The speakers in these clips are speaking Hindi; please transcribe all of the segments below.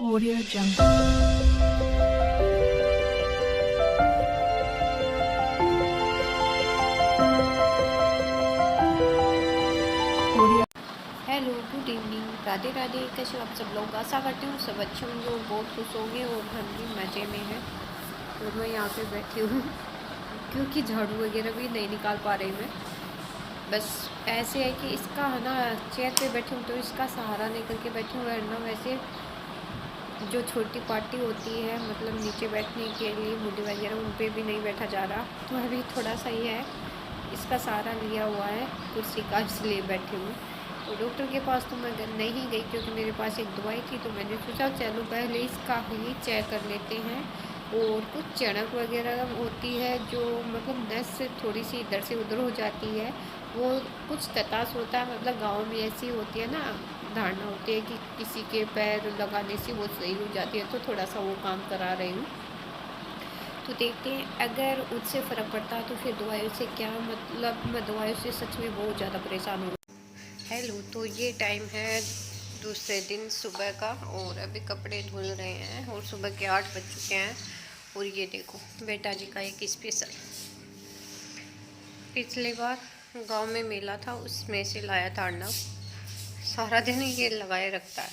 Audio Jungle. Audio. Hello, good evening, Radhe Radhe. कैसे हो आप सब लोग? आशा करती हूँ सब अच्छे होंगे और बहुत खुश होंगे और हम भी मज़े में हैं। और मैं यहाँ पे बैठी हूँ क्योंकि झाड़ू वगैरह भी नहीं निकाल पा रही मैं। बस ऐसे है कि इसका है ना, चेयर पे बैठी हूँ तो इसका सहारा लेकर के बैठी हूँ, वरना वैसे जो छोटी पार्टी होती है मतलब नीचे बैठने के लिए मुड़ी वगैरह, उन पर भी नहीं बैठा जा रहा। तो अभी थोड़ा सा ही है, इसका सहारा लिया हुआ है कुर्सी का, इसलिए बैठी हूँ। तो डॉक्टर के पास तो मैं नहीं गई क्योंकि मेरे पास एक दवाई थी, तो मैंने सोचा चलो पहले इसका ही चेक कर लेते हैं। और कुछ चणक वगैरह होती है जो मतलब नस से थोड़ी सी इधर से उधर हो जाती है, वो कुछ तताश होता है, मतलब गांव में ऐसी होती है ना, धारणा होती है कि किसी के पैर लगाने से वो सही हो जाती है, तो थोड़ा सा वो काम करा रही हूँ। तो देखते हैं अगर उससे फ़र्क पड़ता है तो फिर दवाइयों से क्या मतलब, मैं दवाइयों से सच में बहुत ज़्यादा परेशान हूँ। हेलो, तो ये टाइम है दूसरे दिन सुबह का और अभी कपड़े धुल रहे हैं और सुबह के 8 बज चुके हैं। और ये देखो बेटा जी का एक स्पेशल, पिछली बार गांव में मेला था उसमें से लाया था अर्नब। सारा दिन ये लगाए रखता है,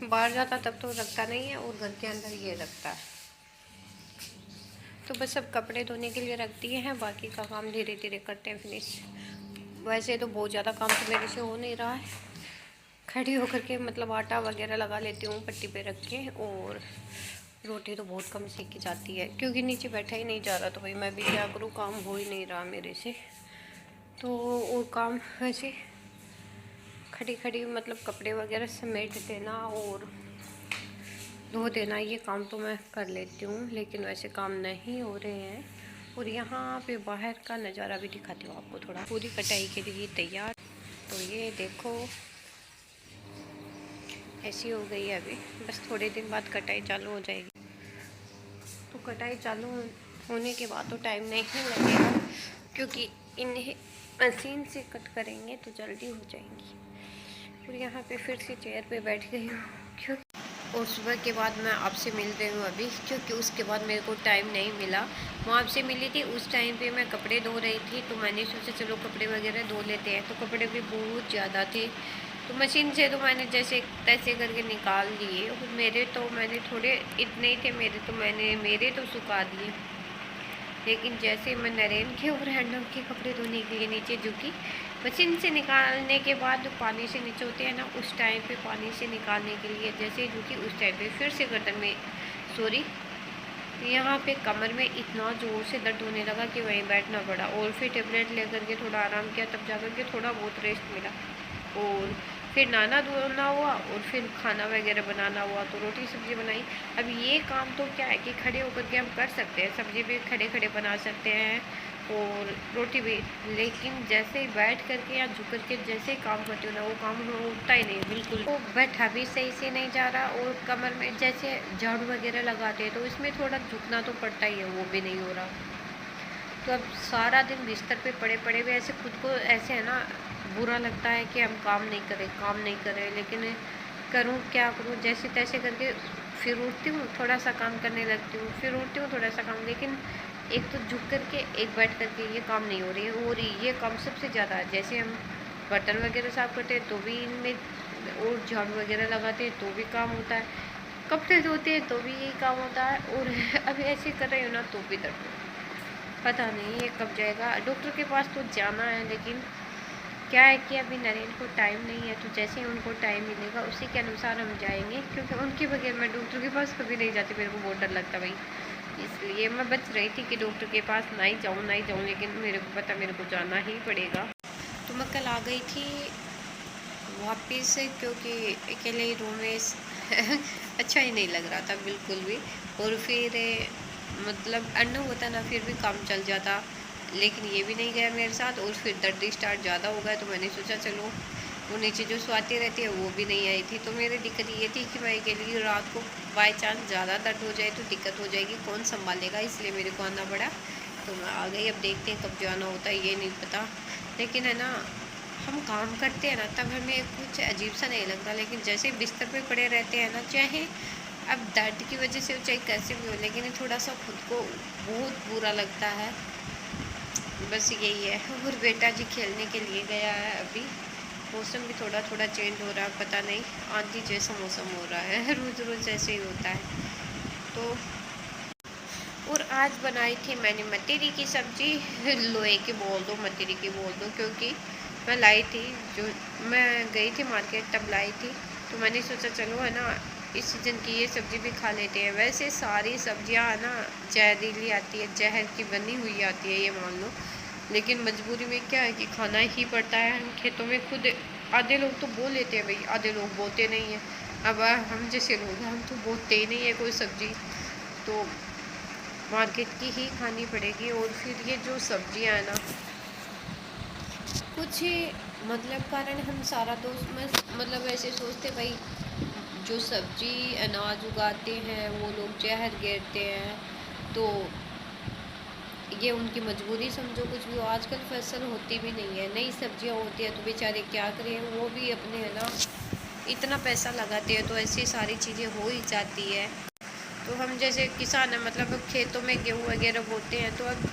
बाहर जाता तब तो रखता नहीं है और घर के अंदर ये रखता है। तो बस अब कपड़े धोने के लिए रख दिए हैं, बाकी का काम धीरे धीरे करते हैं फिनिश। वैसे तो बहुत ज़्यादा काम तो मेरे से हो नहीं रहा है, खड़ी होकर के मतलब आटा वगैरह लगा लेती हूँ पट्टी पे रख के, और रोटी तो बहुत कम सेकी जाती है क्योंकि नीचे बैठा ही नहीं जा रहा। तो भाई मैं भी क्या करूँ, काम हो ही नहीं रहा मेरे से। तो और काम वैसे खड़ी खड़ी मतलब कपड़े वगैरह समेट देना और धो देना, ये काम तो मैं कर लेती हूँ, लेकिन वैसे काम नहीं हो रहे हैं। और यहाँ पे बाहर का नज़ारा भी दिखाती हूँ आपको थोड़ा। पूरी कटाई के लिए तैयार, तो ये देखो ऐसी हो गई है अभी, बस थोड़े दिन बाद कटाई चालू हो जाएगी। तो कटाई चालू होने के बाद तो टाइम नहीं लगेगा क्योंकि इन्हें मशीन से कट करेंगे तो जल्दी हो जाएंगी। और यहाँ पे फिर से चेयर पे बैठ गई हूँ क्योंकि, और सुबह के बाद मैं आपसे मिल रही हूँ अभी, क्योंकि उसके बाद मेरे को टाइम नहीं मिला। मैं आपसे मिली थी उस टाइम पे मैं कपड़े धो रही थी, तो मैंने सोचा चलो कपड़े वगैरह धो लेते हैं। तो कपड़े भी बहुत ज़्यादा थे, तो मशीन से तो मैंने जैसे तैसे करके निकाल लिए। और मेरे तो मैंने थोड़े इतने ही थे मेरे तो सुखा दिए। लेकिन जैसे मैं नरेन के और हैंडल के कपड़े धोने के लिए नीचे झुकी, मशीन से निकालने के बाद पानी से नीचे होते हैं ना, उस टाइम पे पानी से निकालने के लिए जैसे झुकी, उस टाइम पे फिर से गर्दन में सॉरी यहाँ पे कमर में इतना ज़ोर से दर्द होने लगा कि वहीं बैठना पड़ा। और फिर टेबलेट लेकर के थोड़ा आराम किया, तब जाकर के थोड़ा बहुत रेस्ट मिला। और फिर नहाना धोना हुआ और फिर खाना वगैरह बनाना हुआ, तो रोटी सब्ज़ी बनाई। अब ये काम तो क्या है कि खड़े होकर के हम कर सकते हैं, सब्ज़ी भी खड़े खड़े बना सकते हैं और रोटी भी, लेकिन जैसे ही बैठ करके या झुक करके जैसे ही काम करती हूँ ना, वो काम होता ही नहीं बिल्कुल। वो बैठा भी सही से नहीं जा रहा, और कमर में जैसे झाड़ू वगैरह लगाते हैं तो इसमें थोड़ा झुकना तो पड़ता ही है, वो भी नहीं हो रहा। तो अब सारा दिन बिस्तर पे पड़े पड़े भी ऐसे खुद को ऐसे है ना, बुरा लगता है कि हम काम नहीं करें, लेकिन करूँ क्या करूँ, जैसे तैसे करके फिर उठती हूँ, थोड़ा सा काम करने लगती हूँ, फिर उठती हूँ थोड़ा सा काम। लेकिन एक तो झुक करके एक बैठ करके ये काम नहीं हो रही है, हो रही ये काम सबसे ज़्यादा है। जैसे हम बर्तन वगैरह साफ़ करते हैं तो भी इनमें, और झाड़ू वगैरह लगाते हैं तो भी काम होता है, कपड़े धोते हैं तो भी यही काम होता है, और अभी ऐसे कर रही हूँ ना तो भी दर्द। पता नहीं ये कब जाएगा। डॉक्टर के पास तो जाना है, लेकिन क्या है कि अभी नरेन को टाइम नहीं है, तो जैसे ही उनको टाइम मिलेगा उसी के अनुसार हम जाएंगे, क्योंकि उनके बगैर मैं डॉक्टर के पास कभी नहीं जाती, मेरे को बहुत डर लगता भाई। इसलिए मैं बच रही थी कि डॉक्टर के पास ना ही जाऊँ, लेकिन मेरे को पता मेरे को जाना ही पड़ेगा। तो मैं कल आ गई थी वापस, क्योंकि अकेले ही रूम में अच्छा ही नहीं लग रहा था बिल्कुल भी। और फिर मतलब अन्ना होता ना फिर भी काम चल जाता, लेकिन ये भी नहीं गया मेरे साथ, और फिर दर्द स्टार्ट ज़्यादा हो गया। तो मैंने सोचा चलो, वो नीचे जो स्वाति रहती है वो भी नहीं आई थी, तो मेरी दिक्कत ये थी कि मैं अकेली रात को बाई चांस ज़्यादा दर्द हो जाए तो दिक्कत हो जाएगी, कौन संभालेगा, इसलिए मेरे को आना पड़ा। तो मैं आ गई, अब देखते हैं कब जाना होता है ये नहीं पता। लेकिन है ना, हम काम करते हैं ना तब हमें कुछ अजीब सा नहीं लगता, लेकिन जैसे बिस्तर पे पड़े रहते हैं ना, चाहे अब दर्द की वजह से हो चाहे कैसे भी हो, लेकिन ये थोड़ा सा खुद को बहुत बुरा लगता है। बस यही है। और बेटा जी खेलने के लिए गया है अभी। मौसम भी थोड़ा थोड़ा चेंज हो रहा है, पता नहीं आंधी जैसा मौसम हो रहा है रोज़ रोज़ ऐसे ही होता है। तो और आज बनाई थी मैंने मटेरी की सब्ज़ी। लोहे की बोल दो, मटेरी की बोल दो, क्योंकि मैं लाई थी, जो मैं गई थी मार्केट तब लाई थी, तो मैंने सोचा चलो है ना इस सीज़न की ये सब्ज़ी भी खा लेते हैं। वैसे सारी सब्जियां है ना जहरीली आती है, जहर की बनी हुई आती है ये मान लो, लेकिन मजबूरी में क्या है कि खाना ही पड़ता है। हम खेतों में खुद आधे लोग तो बो लेते हैं भाई, आधे लोग बोते नहीं हैं। अब हम जैसे लोग हैं हम तो बोते ही नहीं है कोई सब्ज़ी, तो मार्केट की ही खानी पड़ेगी। और फिर ये जो सब्जियां हैं ना, कुछ मतलब कारण हम सारा दोस्त में मतलब ऐसे सोचते भाई जो सब्जी अनाज उगाते हैं वो लोग जहर गिरते हैं, तो ये उनकी मजबूरी समझो। कुछ भी हो, आजकल फसल होती भी नहीं है, नई सब्जियां होती है तो बेचारे क्या करें, वो भी अपने है ना इतना पैसा लगाते हैं तो ऐसी सारी चीज़ें हो ही जाती है। तो हम जैसे किसान हैं, मतलब खेतों में गेहूँ वगैरह बोते हैं, तो अब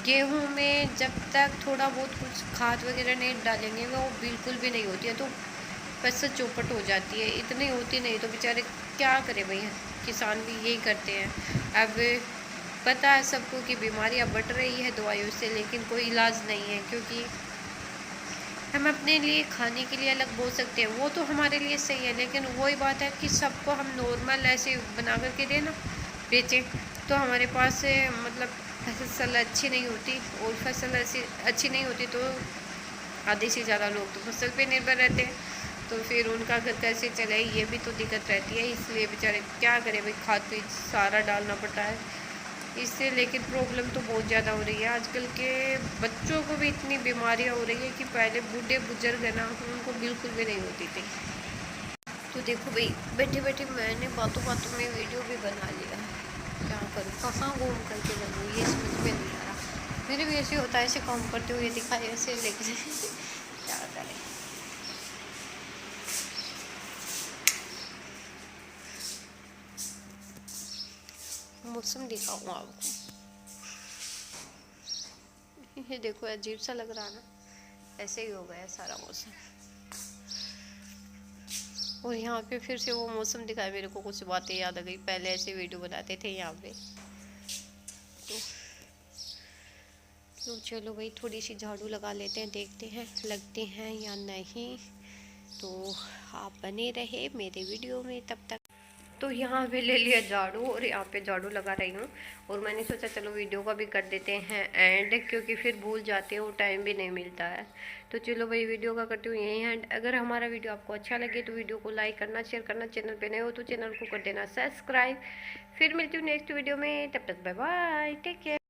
गेहूँ में जब तक थोड़ा बहुत कुछ खाद वगैरह नहीं डालेंगे वो बिल्कुल भी नहीं होती है, तो फसल चौपट हो जाती है। इतनी होती नहीं तो बेचारे क्या करें भाई, किसान भी यही करते हैं। अब पता है सबको कि बीमारियां बढ़ रही है दवाइयों से, लेकिन कोई इलाज नहीं है, क्योंकि हम अपने लिए खाने के लिए अलग बोल सकते हैं, वो तो हमारे लिए सही है, लेकिन वही बात है कि सबको हम नॉर्मल ऐसे बना करके दें ना बेचें, तो हमारे पास मतलब फसल अच्छी नहीं होती, और फसल ऐसी अच्छी नहीं होती तो आधे से ज़्यादा लोग तो फसल पे निर्भर रहते हैं, तो फिर उनका घर कैसे चले, ये भी तो दिक्कत रहती है। इसलिए बेचारे क्या करें भाई, खाद बीज सारा डालना पड़ता है इससे। लेकिन प्रॉब्लम तो बहुत ज़्यादा हो रही है, आजकल के बच्चों को भी इतनी बीमारियां हो रही है कि पहले बूढ़े बुजुर्ग है ना उनको बिल्कुल भी नहीं होती थी। तो देखो भाई, बैठे बैठे मैंने बातों बातों में वीडियो भी बना लिया, क्या करूँ, कहाँ घूम करके बनूँ ये समझ में नहीं आ रहा। मेरे भी ऐसे होता है, ऐसे काम करते हुए दिखाए ऐसे, लेकिन क्या करें। मौसम दिखाऊँ आपको, ये देखो अजीब सा लग रहा ना, ऐसे ही हो गया सारा मौसम। और यहाँ पे फिर से वो मौसम दिखाया, मेरे को कुछ बातें याद आ गई, पहले ऐसे वीडियो बनाते थे यहाँ पे। तो चलो भाई थोड़ी सी झाड़ू लगा लेते हैं, देखते हैं लगते हैं या नहीं। तो आप बने रहे मेरे वीडियो में तब तक। तो यहाँ पे ले लिया झाड़ू और यहाँ पे झाड़ू लगा रही हूँ, और मैंने सोचा चलो वीडियो का भी कर देते हैं एंड, क्योंकि फिर भूल जाते हैं और टाइम भी नहीं मिलता है। तो चलो भाई वीडियो का करती हूँ यही एंड। अगर हमारा वीडियो आपको अच्छा लगे तो वीडियो को लाइक करना, शेयर करना, चैनल पे नए हो तो चैनल को कर देना सब्सक्राइब। फिर मिलती हूँ नेक्स्ट वीडियो में, तब तक बाय बाय, टेक केयर।